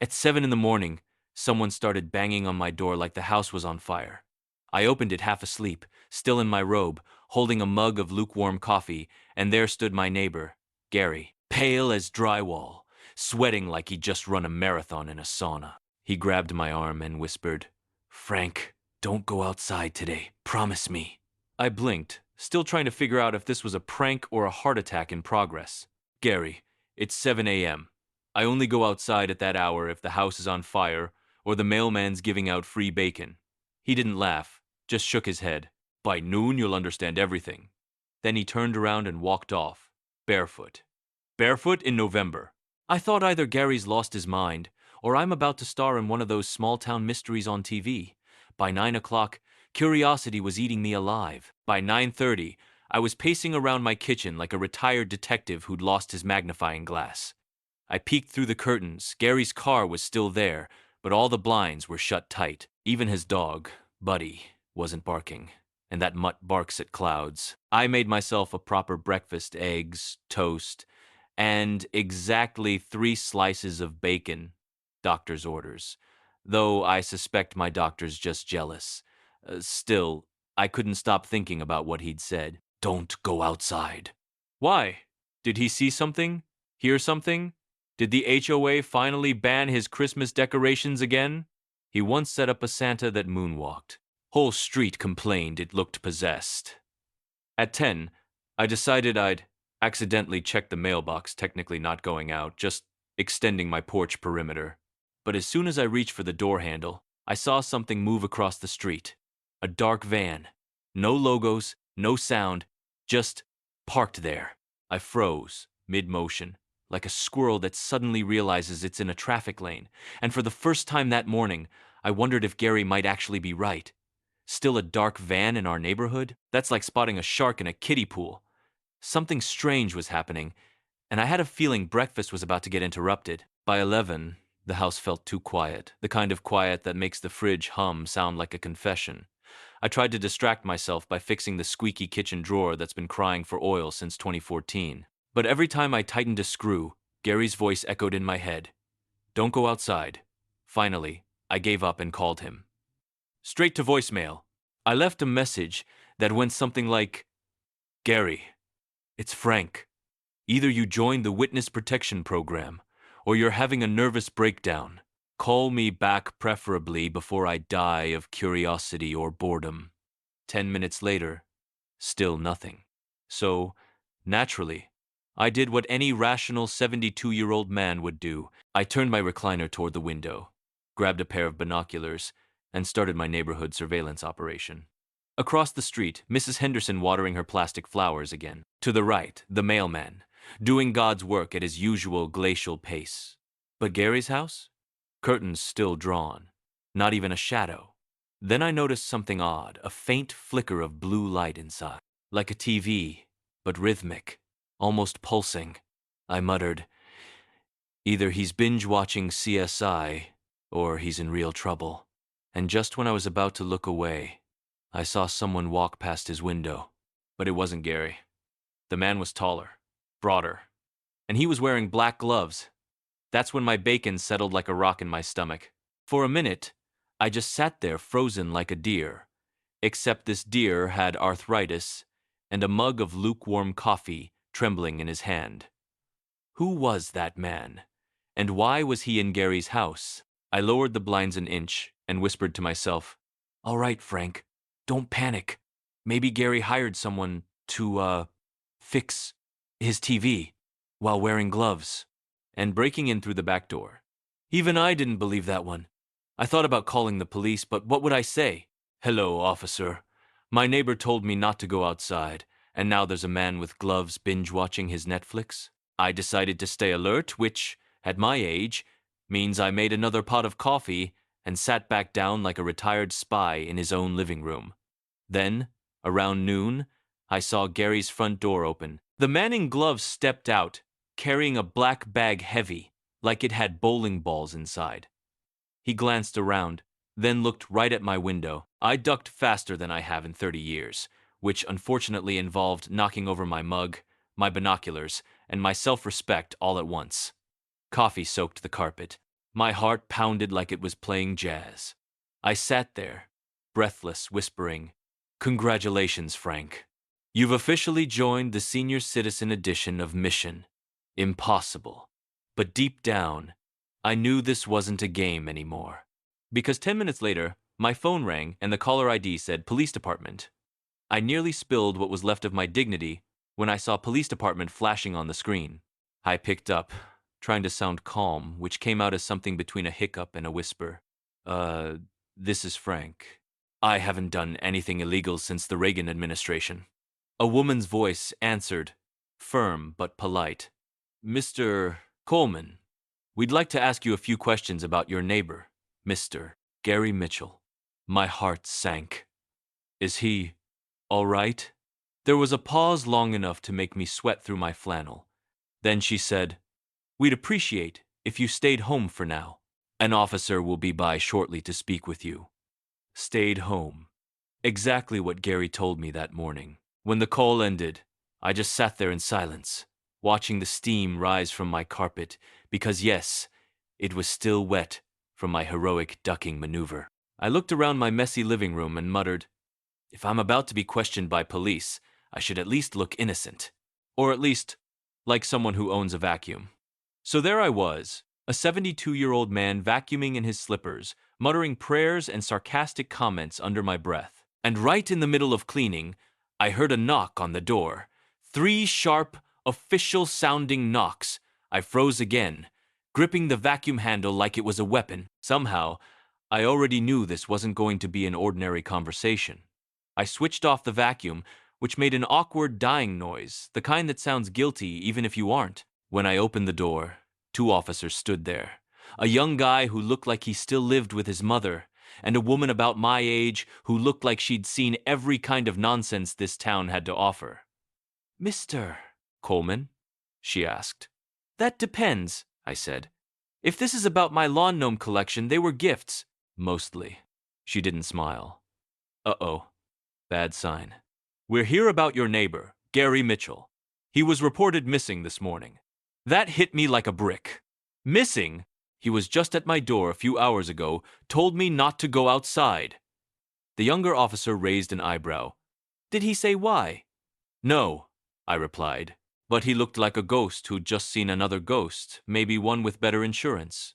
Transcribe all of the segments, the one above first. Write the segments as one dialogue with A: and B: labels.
A: At 7 in the morning, someone started banging on my door like the house was on fire. I opened it half asleep, still in my robe, holding a mug of lukewarm coffee, and there stood my neighbor, Gary, pale as drywall, sweating like he'd just run a marathon in a sauna. He grabbed my arm and whispered, "Frank, don't go outside today. Promise me." I blinked, still trying to figure out if this was a prank or a heart attack in progress. "Gary, it's 7 a.m. I only go outside at that hour if the house is on fire or the mailman's giving out free bacon." He didn't laugh, just shook his head. "By noon, you'll understand everything." Then he turned around and walked off, barefoot. Barefoot in November. I thought either Gary's lost his mind, or I'm about to star in one of those small-town mysteries on TV. By 9 o'clock, curiosity was eating me alive. By 9:30, I was pacing around my kitchen like a retired detective who'd lost his magnifying glass. I peeked through the curtains. Gary's car was still there, but all the blinds were shut tight. Even his dog, Buddy, wasn't barking. And that mutt barks at clouds. I made myself a proper breakfast: eggs, toast, and exactly 3 slices of bacon. Doctor's orders. Though I suspect my doctor's just jealous. Still, I couldn't stop thinking about what he'd said. "Don't go outside." Why? Did he see something? Hear something? Did the HOA finally ban his Christmas decorations again? He once set up a Santa that moonwalked. Whole street complained it looked possessed. At 10, I decided I'd accidentally check the mailbox, technically not going out, just extending my porch perimeter. But as soon as I reached for the door handle, I saw something move across the street. A dark van. No logos, no sound, just parked there. I froze, mid-motion, like a squirrel that suddenly realizes it's in a traffic lane, and for the first time that morning, I wondered if Gary might actually be right. Still a dark van in our neighborhood? That's like spotting a shark in a kiddie pool. Something strange was happening, and I had a feeling breakfast was about to get interrupted. By 11, the house felt too quiet, the kind of quiet that makes the fridge hum sound like a confession. I tried to distract myself by fixing the squeaky kitchen drawer that's been crying for oil since 2014. But every time I tightened a screw, Gary's voice echoed in my head. "Don't go outside." Finally, I gave up and called him. Straight to voicemail. I left a message that went something like, "Gary, it's Frank. Either you joined the witness protection program, or you're having a nervous breakdown. Call me back preferably before I die of curiosity or boredom." 10 minutes later, still nothing. So, naturally, I did what any rational 72-year-old man would do. I turned my recliner toward the window, grabbed a pair of binoculars, and started my neighborhood surveillance operation. Across the street, Mrs. Henderson watering her plastic flowers again. To the right, the mailman, doing God's work at his usual glacial pace. But Gary's house? Curtains still drawn. Not even a shadow. Then I noticed something odd, a faint flicker of blue light inside. Like a TV, but rhythmic, almost pulsing. I muttered, "Either he's binge-watching CSI, or he's in real trouble." And just when I was about to look away, I saw someone walk past his window. But it wasn't Gary. The man was taller, broader, and he was wearing black gloves. That's when my bacon settled like a rock in my stomach. For a minute, I just sat there frozen like a deer, except this deer had arthritis and a mug of lukewarm coffee trembling in his hand. Who was that man? And why was he in Gary's house? I lowered the blinds an inch and whispered to myself, "All right, Frank, don't panic. Maybe Gary hired someone to, fix his TV while wearing gloves," and breaking in through the back door. Even I didn't believe that one. I thought about calling the police, but what would I say? "Hello, officer. My neighbor told me not to go outside, and now there's a man with gloves binge-watching his Netflix." I decided to stay alert, which, at my age, means I made another pot of coffee and sat back down like a retired spy in his own living room. Then, around noon, I saw Gary's front door open. The man in gloves stepped out, carrying a black bag heavy, like it had bowling balls inside. He glanced around, then looked right at my window. I ducked faster than I have in 30 years, which unfortunately involved knocking over my mug, my binoculars, and my self-respect all at once. Coffee soaked the carpet. My heart pounded like it was playing jazz. I sat there, breathless, whispering, "Congratulations, Frank. You've officially joined the senior citizen edition of Mission Impossible." But deep down, I knew this wasn't a game anymore. Because 10 minutes later, my phone rang and the caller ID said Police Department. I nearly spilled what was left of my dignity when I saw Police Department flashing on the screen. I picked up, trying to sound calm, which came out as something between a hiccup and a whisper. Uh, this is Frank. I haven't done anything illegal since the Reagan administration. A woman's voice answered, firm but polite. Mr. Coleman, we'd like to ask you a few questions about your neighbor, Mr. Gary Mitchell. My heart sank. Is he all right? There was a pause long enough to make me sweat through my flannel. Then she said, "We'd appreciate if you stayed home for now. An officer will be by shortly to speak with you." Stayed home. Exactly what Gary told me that morning. When the call ended, I just sat there in silence, watching the steam rise from my carpet, because yes, it was still wet from my heroic ducking maneuver. I looked around my messy living room and muttered, if I'm about to be questioned by police, I should at least look innocent. Or at least, like someone who owns a vacuum. So there I was, a 72-year-old man vacuuming in his slippers, muttering prayers and sarcastic comments under my breath. And right in the middle of cleaning, I heard a knock on the door. 3 sharp, official-sounding knocks. I froze again, gripping the vacuum handle like it was a weapon. Somehow, I already knew this wasn't going to be an ordinary conversation. I switched off the vacuum, which made an awkward dying noise, the kind that sounds guilty even if you aren't. When I opened the door, 2 officers stood there. A young guy who looked like he still lived with his mother, and a woman about my age who looked like she'd seen every kind of nonsense this town had to offer. "Mr. Coleman?" she asked. "That depends," I said. "If this is about my lawn gnome collection, they were gifts." "Mostly." She didn't smile. "Uh-oh. Bad sign. We're here about your neighbor, Gary Mitchell. He was reported missing this morning." That hit me like a brick. Missing? He was just at my door a few hours ago, told me not to go outside. The younger officer raised an eyebrow. "Did he say why?" "No," I replied. "But he looked like a ghost who'd just seen another ghost, maybe one with better insurance."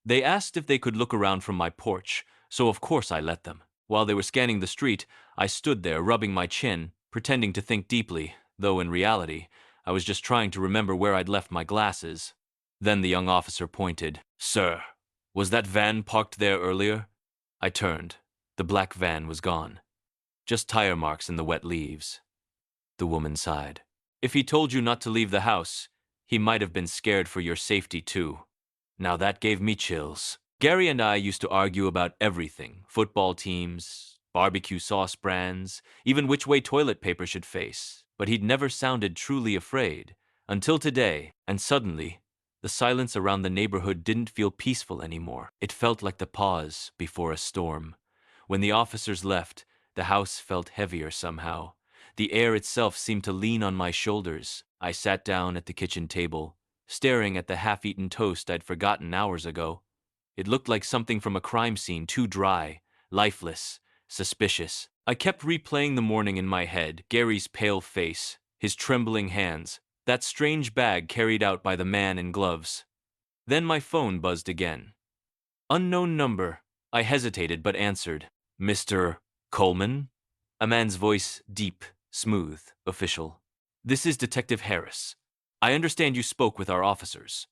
A: They asked if they could look around from my porch, so of course I let them. While they were scanning the street, I stood there rubbing my chin, pretending to think deeply, though in reality, I was just trying to remember where I'd left my glasses. Then the young officer pointed. "Sir, was that van parked there earlier?" I turned. The black van was gone. Just tire marks in the wet leaves. The woman sighed. "If he told you not to leave the house, he might have been scared for your safety too." Now that gave me chills. Gary and I used to argue about everything: football teams, barbecue sauce brands, even which way toilet paper should face. But he'd never sounded truly afraid, until today, and suddenly, the silence around the neighborhood didn't feel peaceful anymore. It felt like the pause before a storm. When the officers left, the house felt heavier somehow. The air itself seemed to lean on my shoulders. I sat down at the kitchen table, staring at the half-eaten toast I'd forgotten hours ago. It looked like something from a crime scene, too dry, lifeless, suspicious. I kept replaying the morning in my head, Gary's pale face, his trembling hands, that strange bag carried out by the man in gloves. Then my phone buzzed again. Unknown number. I hesitated but answered. "Mr. Coleman?" A man's voice, deep, smooth, official. "This is Detective Harris. I understand you spoke with our officers.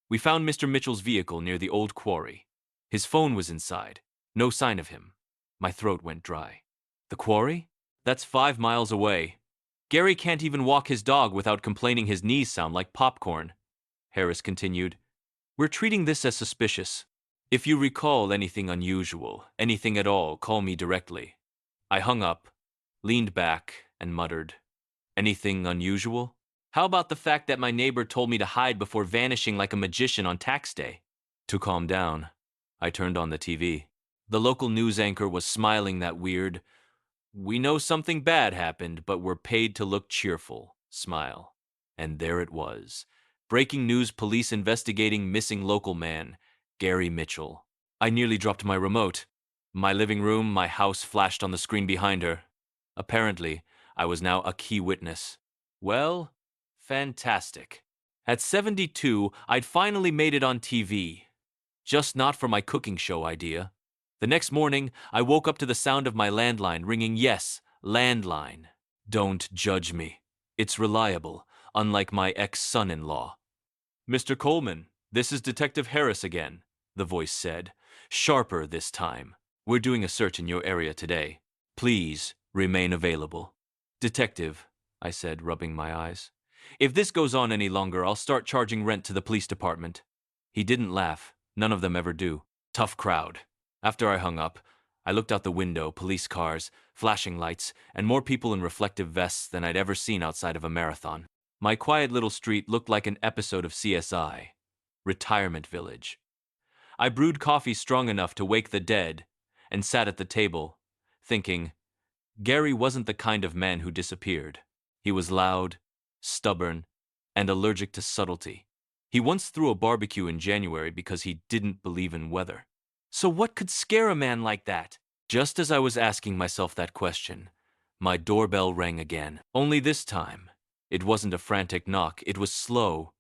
A: We found Mr. Mitchell's vehicle near the old quarry. His phone was inside. No sign of him." My throat went dry. "The quarry? That's 5 miles away. Gary can't even walk his dog without complaining his knees sound like popcorn." Harris continued. "We're treating this as suspicious. If you recall anything unusual, anything at all, call me directly." I hung up, leaned back, and muttered, "Anything unusual? How about the fact that my neighbor told me to hide before vanishing like a magician on tax day?" To calm down, I turned on the TV. The local news anchor was smiling that weird, "We know something bad happened, but we're paid to look cheerful" smile. And there it was. Breaking news: police investigating missing local man. Gary Mitchell. I nearly dropped my remote. My living room, my house flashed on the screen behind her. Apparently, I was now a key witness. Well, fantastic. At 72, I'd finally made it on TV. Just not for my cooking show idea. The next morning, I woke up to the sound of my landline ringing. Yes, landline. Don't judge me. It's reliable, unlike my ex-son-in-law. Mr. Coleman, this is Detective Harris again, the voice said, sharper this time. We're doing a search in your area today. Please remain available. Detective, I said, rubbing my eyes. If this goes on any longer, I'll start charging rent to the police department. He didn't laugh. None of them ever do. Tough crowd. After I hung up, I looked out the window, police cars, flashing lights, and more people in reflective vests than I'd ever seen outside of a marathon. My quiet little street looked like an episode of CSI. Retirement Village. I brewed coffee strong enough to wake the dead and sat at the table, thinking, Gary wasn't the kind of man who disappeared. He was loud, stubborn, and allergic to subtlety. He once threw a barbecue in January because he didn't believe in weather. So what could scare a man like that? Just as I was asking myself that question, my doorbell rang again. Only this time, it wasn't a frantic knock. It was slow,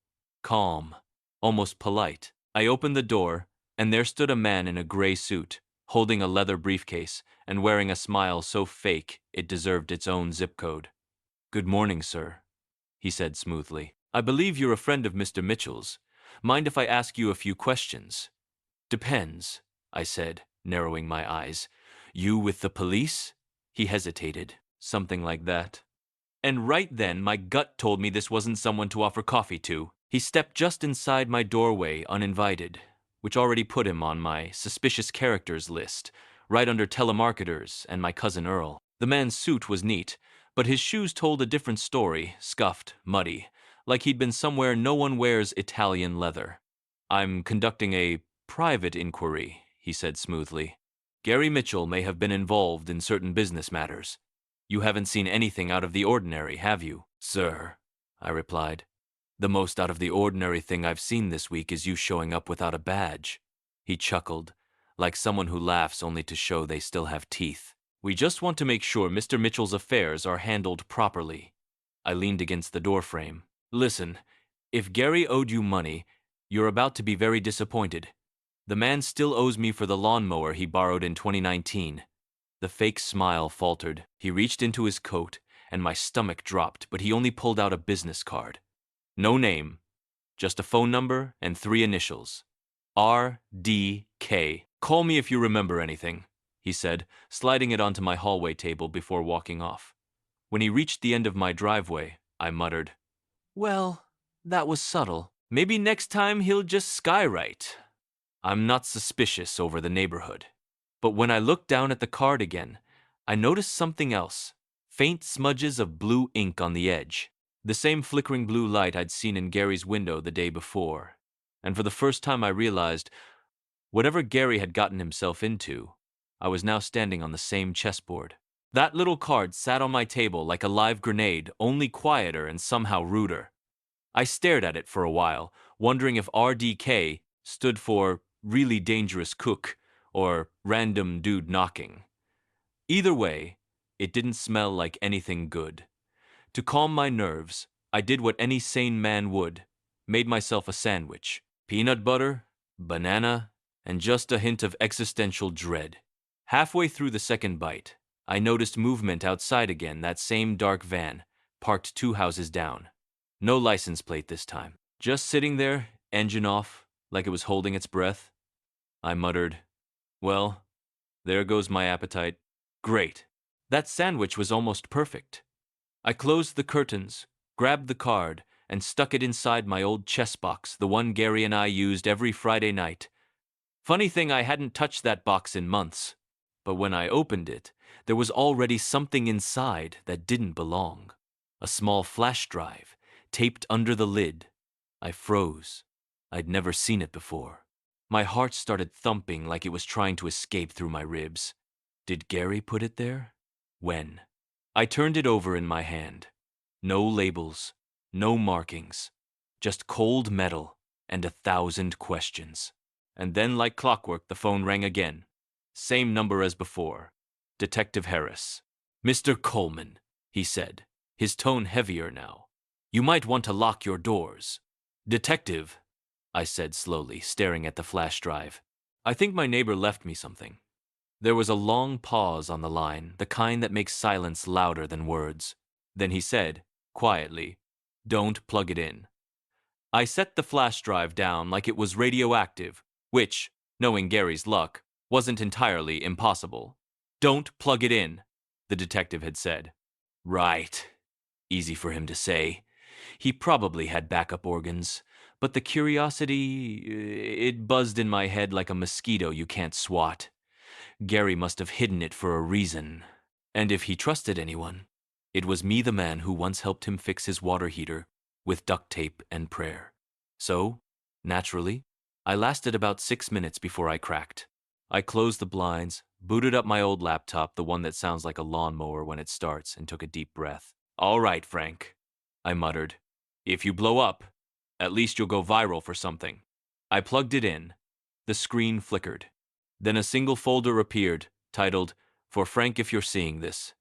A: calm, almost polite. I opened the door, and there stood a man in a gray suit, holding a leather briefcase and wearing a smile so fake it deserved its own zip code. Good morning, sir, he said smoothly. I believe you're a friend of Mr. Mitchell's. Mind if I ask you a few questions? Depends, I said, narrowing my eyes. You with the police? He hesitated. Something like that. And right then, my gut told me this wasn't someone to offer coffee to. He stepped just inside my doorway, uninvited, which already put him on my suspicious characters list, right under telemarketers and my cousin Earl. The man's suit was neat, but his shoes told a different story, scuffed, muddy, like he'd been somewhere no one wears Italian leather. I'm conducting a private inquiry, he said smoothly. Gary Mitchell may have been involved in certain business matters. You haven't seen anything out of the ordinary, have you, sir? I replied. The most out of the ordinary thing I've seen this week is you showing up without a badge. He chuckled, like someone who laughs only to show they still have teeth. We just want to make sure Mr. Mitchell's affairs are handled properly. I leaned against the doorframe. Listen, if Gary owed you money, you're about to be very disappointed. The man still owes me for the lawnmower he borrowed in 2019. The fake smile faltered. He reached into his coat, and my stomach dropped, but he only pulled out a business card. No name, just a phone number and 3 initials. R.D.K. Call me if you remember anything, he said, sliding it onto my hallway table before walking off. When he reached the end of my driveway, I muttered, well, that was subtle. Maybe next time he'll just skywrite. I'm not suspicious over the neighborhood. But when I looked down at the card again, I noticed something else. Faint smudges of blue ink on the edge. The same flickering blue light I'd seen in Gary's window the day before. And for the first time I realized, whatever Gary had gotten himself into, I was now standing on the same chessboard. That little card sat on my table like a live grenade, only quieter and somehow ruder. I stared at it for a while, wondering if RDK stood for really dangerous cook or random dude knocking. Either way, it didn't smell like anything good. To calm my nerves, I did what any sane man would, made myself a sandwich. Peanut butter, banana, and just a hint of existential dread. Halfway through the second bite, I noticed movement outside again, that same dark van, parked 2 houses down. No license plate this time. Just sitting there, engine off, like it was holding its breath. I muttered, well, there goes my appetite. Great. That sandwich was almost perfect. I closed the curtains, grabbed the card, and stuck it inside my old chess box, the one Gary and I used every Friday night. Funny thing, I hadn't touched that box in months. But when I opened it, there was already something inside that didn't belong. A small flash drive, taped under the lid. I froze. I'd never seen it before. My heart started thumping like it was trying to escape through my ribs. Did Gary put it there? When? I turned it over in my hand. No labels, no markings, just cold metal and 1,000 questions. And then, like clockwork, the phone rang again. Same number as before. Detective Harris. "Mr. Coleman," he said, his tone heavier now. "You might want to lock your doors." "Detective," I said slowly, staring at the flash drive. "I think my neighbor left me something." There was a long pause on the line, the kind that makes silence louder than words. Then he said, quietly, "Don't plug it in." I set the flash drive down like it was radioactive, which, knowing Gary's luck, wasn't entirely impossible. "Don't plug it in," the detective had said. Right. Easy for him to say. He probably had backup organs, but the curiosity, it buzzed in my head like a mosquito you can't swat. Gary must have hidden it for a reason. And if he trusted anyone, it was me, the man who once helped him fix his water heater with duct tape and prayer. So, naturally, I lasted about 6 minutes before I cracked. I closed the blinds, booted up my old laptop, the one that sounds like a lawnmower when it starts, and took a deep breath. "All right, Frank," I muttered. "If you blow up, at least you'll go viral for something." I plugged it in. The screen flickered. Then a single folder appeared, titled, "For Frank if you're seeing this."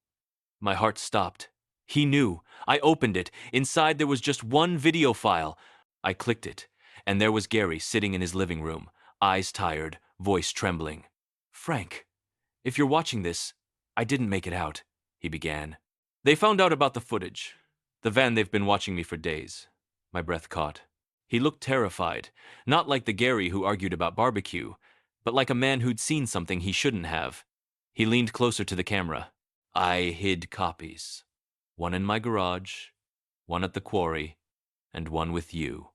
A: My heart stopped. He knew. I opened it. Inside there was just one video file. I clicked it, and there was Gary sitting in his living room, eyes tired, voice trembling. "Frank, if you're watching this, I didn't make it out," he began. "They found out about the footage. The van, they've been watching me for days." My breath caught. He looked terrified, not like the Gary who argued about barbecue, but like a man who'd seen something he shouldn't have. He leaned closer to the camera. "I hid copies. One in my garage, one at the quarry, and one with you."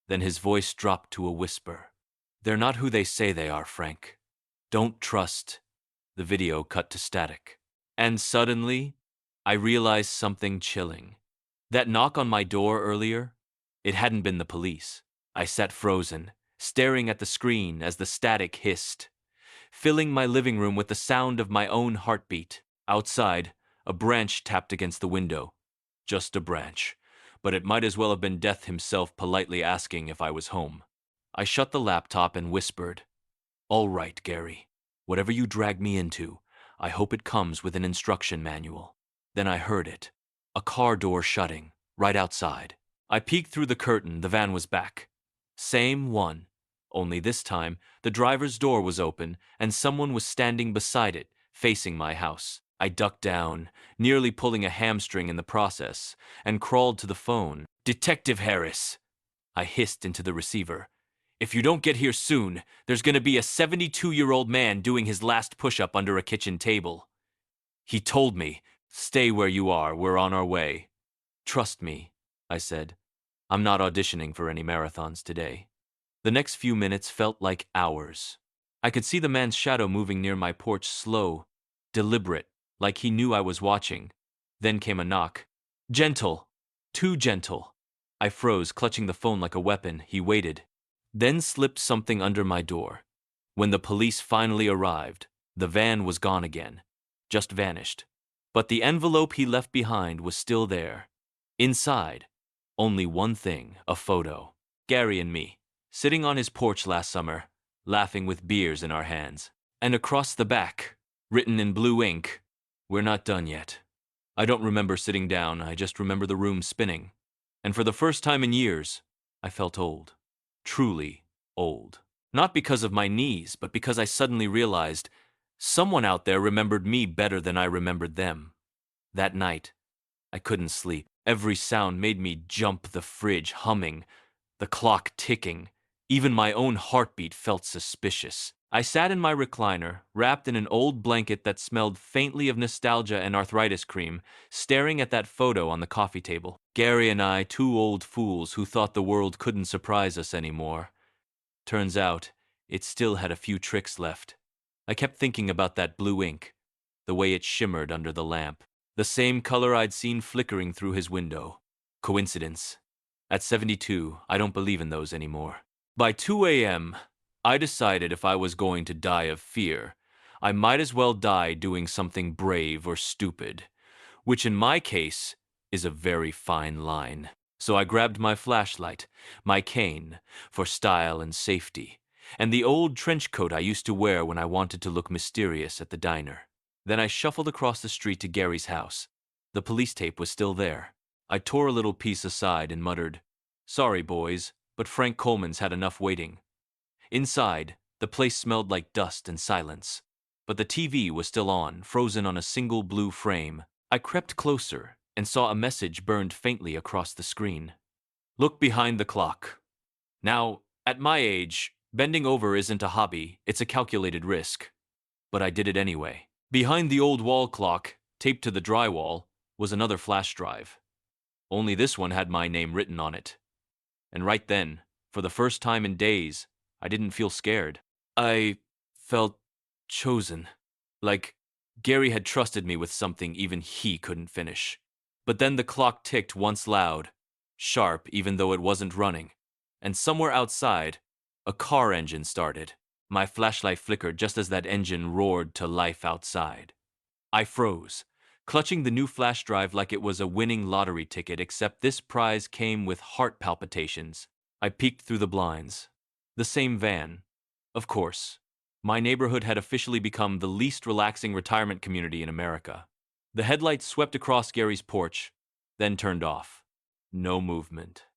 A: Then his voice dropped to a whisper. "They're not who they say they are, Frank. Don't trust." The video cut to static. And suddenly, I realized something chilling. That knock on my door earlier, it hadn't been the police. I sat frozen, staring at the screen as the static hissed, filling my living room with the sound of my own heartbeat. Outside, a branch tapped against the window. Just a branch, but it might as well have been Death himself politely asking if I was home. I shut the laptop and whispered, "All right, Gary. Whatever you drag me into, I hope it comes with an instruction manual." Then I heard it. A car door shutting, right outside. I peeked through the curtain. The van was back. Same one. Only this time, the driver's door was open, and someone was standing beside it, facing my house. I ducked down, nearly pulling a hamstring in the process, and crawled to the phone. "Detective Harris," I hissed into the receiver. "If you don't get here soon, there's going to be a 72-year-old man doing his last push-up under a kitchen table." He told me, "Stay where you are, we're on our way." "Trust me," I said. "I'm not auditioning for any marathons today." The next few minutes felt like hours. I could see the man's shadow moving near my porch, slow, deliberate, like he knew I was watching. Then came a knock. Gentle. Too gentle. I froze, clutching the phone like a weapon. He waited. Then slipped something under my door. When the police finally arrived, the van was gone again. Just vanished. But the envelope he left behind was still there. Inside, only one thing, a photo. Gary and me, sitting on his porch last summer, laughing with beers in our hands. And across the back, written in blue ink, "We're not done yet." I don't remember sitting down, I just remember the room spinning. And for the first time in years, I felt old. Truly old. Not because of my knees, but because I suddenly realized someone out there remembered me better than I remembered them. That night, I couldn't sleep. Every sound made me jump, the fridge humming, the clock ticking. Even my own heartbeat felt suspicious. I sat in my recliner, wrapped in an old blanket that smelled faintly of nostalgia and arthritis cream, staring at that photo on the coffee table. Gary and I, two old fools who thought the world couldn't surprise us anymore. Turns out, it still had a few tricks left. I kept thinking about that blue ink, the way it shimmered under the lamp. The same color I'd seen flickering through his window. Coincidence? At 72, I don't believe in those anymore. By 2 a.m., I decided if I was going to die of fear, I might as well die doing something brave or stupid, which in my case is a very fine line. So I grabbed my flashlight, my cane, for style and safety, and the old trench coat I used to wear when I wanted to look mysterious at the diner. Then I shuffled across the street to Gary's house. The police tape was still there. I tore a little piece aside and muttered, "Sorry, boys, but Frank Coleman's had enough waiting." Inside, the place smelled like dust and silence. But the TV was still on, frozen on a single blue frame. I crept closer and saw a message burned faintly across the screen. "Look behind the clock." Now, at my age, bending over isn't a hobby, it's a calculated risk. But I did it anyway. Behind the old wall clock, taped to the drywall, was another flash drive. Only this one had my name written on it. And right then, for the first time in days, I didn't feel scared. I felt chosen. Like Gary had trusted me with something even he couldn't finish. But then the clock ticked once loud, sharp even though it wasn't running. And somewhere outside, a car engine started. My flashlight flickered just as that engine roared to life outside. I froze, clutching the new flash drive like it was a winning lottery ticket, except this prize came with heart palpitations. I peeked through the blinds. The same van. Of course. My neighborhood had officially become the least relaxing retirement community in America. The headlights swept across Gary's porch, then turned off. No movement.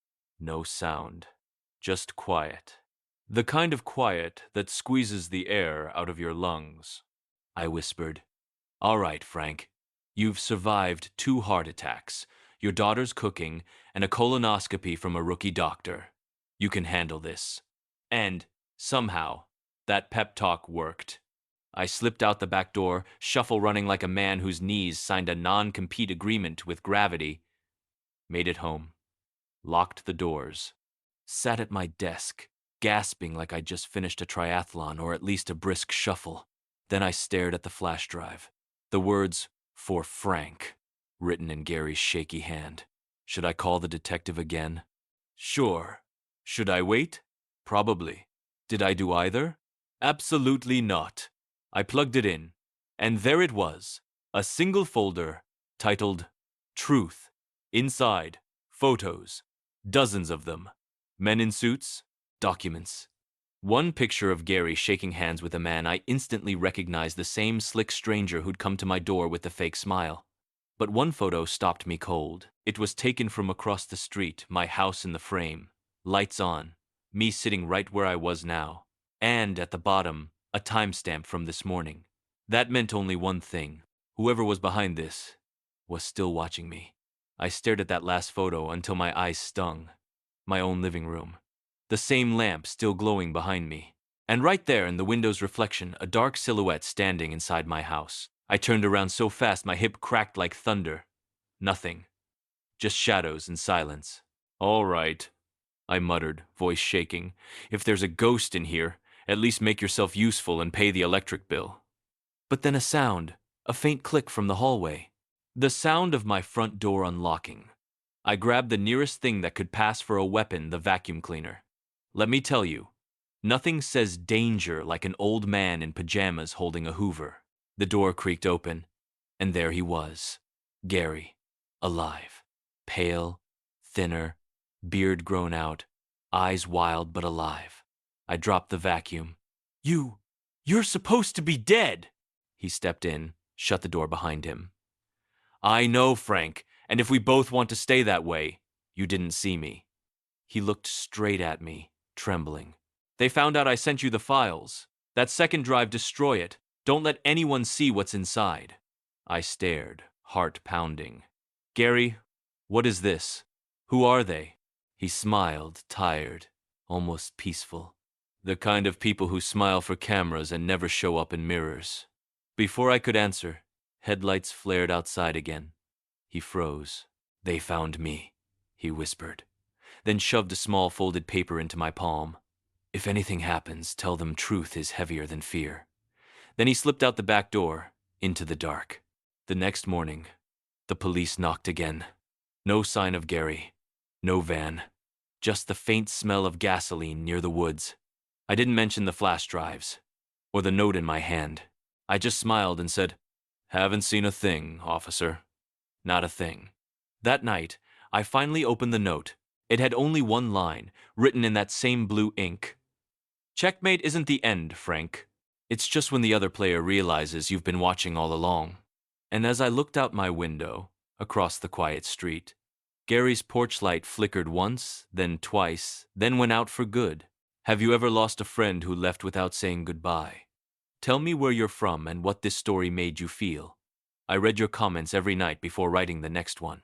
A: No sound. Just quiet. The kind of quiet that squeezes the air out of your lungs. I whispered, "All right, Frank. You've survived 2 heart attacks, your daughter's cooking, and a colonoscopy from a rookie doctor. You can handle this." And, somehow, that pep talk worked. I slipped out the back door, shuffle running like a man whose knees signed a non-compete agreement with gravity, made it home, locked the doors, sat at my desk, gasping like I'd just finished a triathlon or at least a brisk shuffle. Then I stared at the flash drive. The words, "For Frank," written in Gary's shaky hand. Should I call the detective again? Sure. Should I wait? Probably. Did I do either? Absolutely not. I plugged it in, and there it was, a single folder titled Truth. Inside, photos, dozens of them. Men in suits, documents. One picture of Gary shaking hands with a man I instantly recognized, the same slick stranger who'd come to my door with the fake smile. But one photo stopped me cold. It was taken from across the street, my house in the frame, lights on, me sitting right where I was now. And at the bottom, a timestamp from this morning. That meant only one thing. Whoever was behind this was still watching me. I stared at that last photo until my eyes stung. My own living room. The same lamp still glowing behind me. And right there in the window's reflection, a dark silhouette standing inside my house. I turned around so fast my hip cracked like thunder. Nothing. Just shadows and silence. "All right," I muttered, voice shaking. "If there's a ghost in here, at least make yourself useful and pay the electric bill." But then a sound, a faint click from the hallway. The sound of my front door unlocking. I grabbed the nearest thing that could pass for a weapon, the vacuum cleaner. Let me tell you, nothing says danger like an old man in pajamas holding a Hoover. The door creaked open, and there he was, Gary, alive, pale, thinner, beard grown out, eyes wild but alive. I dropped the vacuum. You're supposed to be dead!" He stepped in, shut the door behind him. "I know, Frank, and if we both want to stay that way, you didn't see me." He looked straight at me, trembling. "They found out I sent you the files. That second drive, destroy it. Don't let anyone see what's inside." I stared, heart pounding. "Gary, what is this? Who are they?" He smiled, tired, almost peaceful. "The kind of people who smile for cameras and never show up in mirrors." Before I could answer, headlights flared outside again. He froze. "They found me," he whispered, then shoved a small folded paper into my palm. "If anything happens, tell them truth is heavier than fear." Then he slipped out the back door, into the dark. The next morning, the police knocked again. No sign of Gary. No van. Just the faint smell of gasoline near the woods. I didn't mention the flash drives, or the note in my hand. I just smiled and said, "Haven't seen a thing, officer. Not a thing." That night, I finally opened the note. It had only one line, written in that same blue ink. Checkmate isn't the end, Frank. It's just when the other player realizes you've been watching all along. And as I looked out my window, across the quiet street, Gary's porch light flickered once, then twice, then went out for good. Have you ever lost a friend who left without saying goodbye? Tell me where you're from and what this story made you feel. I read your comments every night before writing the next one.